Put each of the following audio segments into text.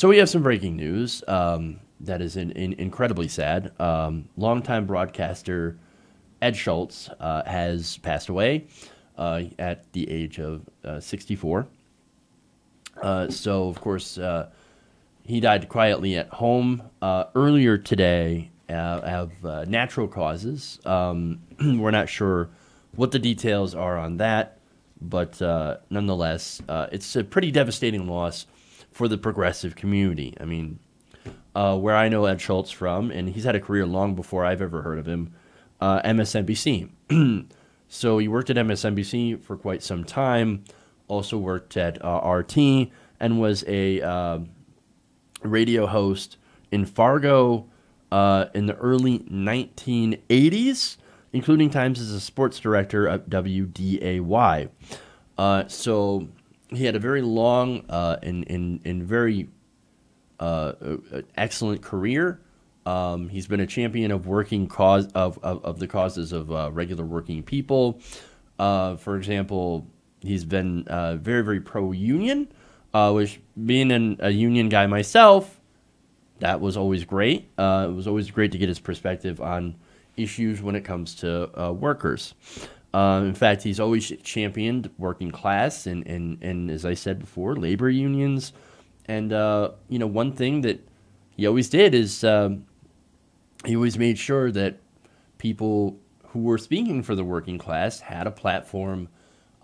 So we have some breaking news that is incredibly sad. Longtime broadcaster Ed Schultz has passed away at the age of 64. So, of course, he died quietly at home earlier today of natural causes. We're not sure what the details are on that, but nonetheless, it's a pretty devastating loss for the progressive community. I mean, where I know Ed Schultz from, and he's had a career long before I've ever heard of him, MSNBC. So he worked at MSNBC for quite some time, also worked at RT, and was a radio host in Fargo in the early 1980s, including times as a sports director at WDAY. So he had a very long and very excellent career. He's been a champion of working of the causes of regular working people. For example, he's been very, very pro-union, which being a union guy myself, that was always great. It was always great to get his perspective on issues when it comes to workers. In fact, he's always championed working class and as I said before, labor unions. And, one thing that he always did is he always made sure that people who were speaking for the working class had a platform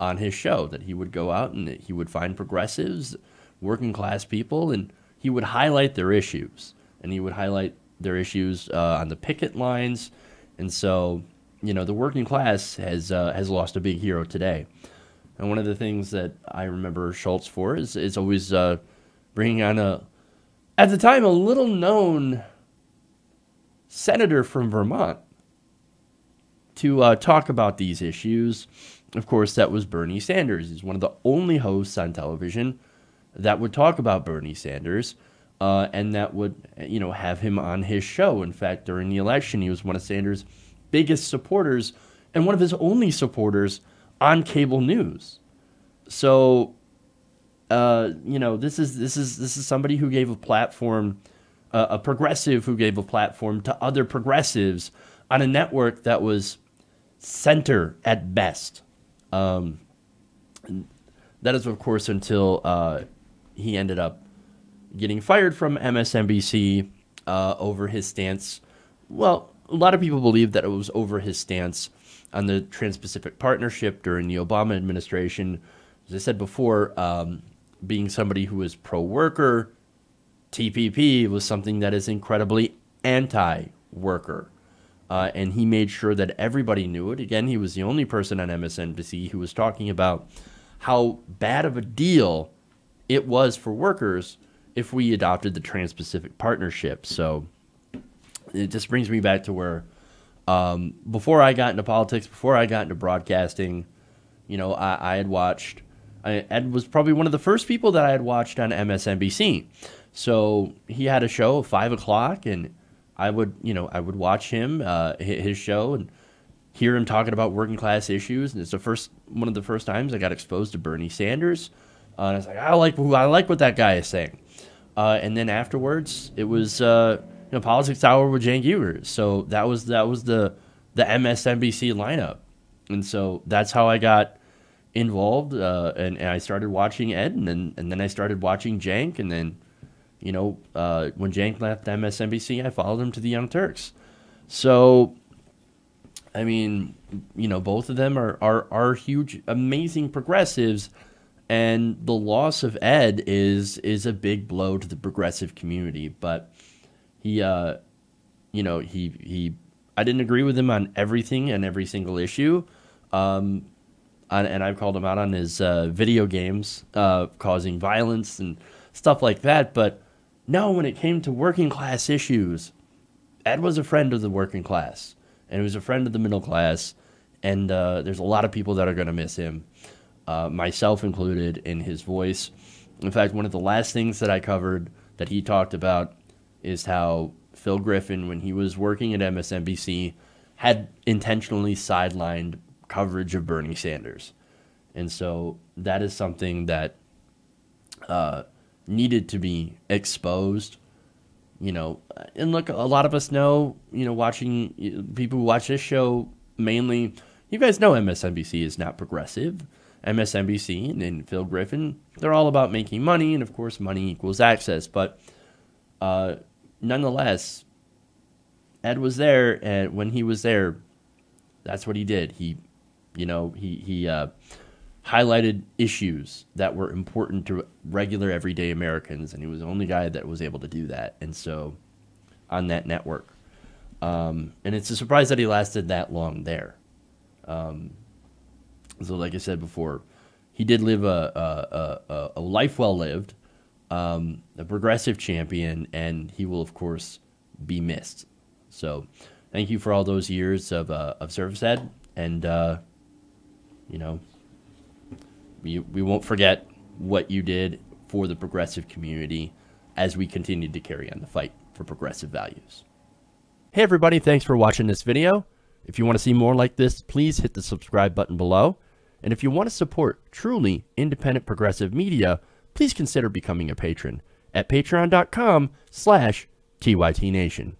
on his show, that he would go out and he would find progressives, working class people, and he would highlight their issues. And he would highlight their issues on the picket lines. And so, the working class has lost a big hero today. And one of the things that I remember Schultz for is always bringing on at the time, a little-known senator from Vermont to talk about these issues. Of course, that was Bernie Sanders. He's one of the only hosts on television that would talk about Bernie Sanders and that would, have him on his show. In fact, during the election, he was one of Sanders' biggest supporters and one of his only supporters on cable news. So, this is somebody who gave a platform, a progressive who gave a platform to other progressives on a network that was center at best. That is, of course, until he ended up getting fired from MSNBC over his stance. Well, a lot of people believe that it was over his stance on the Trans-Pacific Partnership during the Obama administration. As I said before, being somebody who was pro-worker, TPP was something that is incredibly anti-worker. And he made sure that everybody knew it. Again, he was the only person on MSNBC who was talking about how bad of a deal it was for workers if we adopted the Trans-Pacific Partnership. So it just brings me back to where before I got into politics, before I got into broadcasting, I had watched... Ed was probably one of the first people that I had watched on MSNBC. So he had a show at 5 o'clock, and I would watch him, his show, and hear him talking about working class issues. And it's one of the first times I got exposed to Bernie Sanders. And I was like, I like what that guy is saying. And then afterwards, it was Politics Hour with Cenk Uygur. So that was the MSNBC lineup, and so that's how I got involved. And I started watching Ed, and then I started watching Cenk, and then when Cenk left MSNBC, I followed him to the Young Turks. So, I mean, both of them are huge, amazing progressives, and the loss of Ed is a big blow to the progressive community. But he I didn't agree with him on everything and every single issue. And I've called him out on his video games causing violence and stuff like that. But no, when it came to working class issues, Ed was a friend of the working class, and he was a friend of the middle class. And there's a lot of people that are going to miss him, myself included, in his voice. In fact, one of the last things that I covered that he talked about is how Phil Griffin, when he was working at MSNBC, had intentionally sidelined coverage of Bernie Sanders. And so that is something that needed to be exposed. You know, and look, a lot of us know, you know, watching people who watch this show mainly, you guys know MSNBC is not progressive. MSNBC and Phil Griffin, they're all about making money, and of course, money equals access. But nonetheless, Ed was there, and when he was there, that's what he did. He highlighted issues that were important to regular, everyday Americans, and he was the only guy that was able to do that. And so, on that network, and it's a surprise that he lasted that long there. So, like I said before, he did live a life well lived, a progressive champion, and he will, of course, be missed. So, thank you for all those years of service, Ed, and you know, we won't forget what you did for the progressive community as we continue to carry on the fight for progressive values. Hey everybody, thanks for watching this video. If you want to see more like this, please hit the subscribe button below. And if you want to support truly independent progressive media, please consider becoming a patron at patreon.com/TYTNation.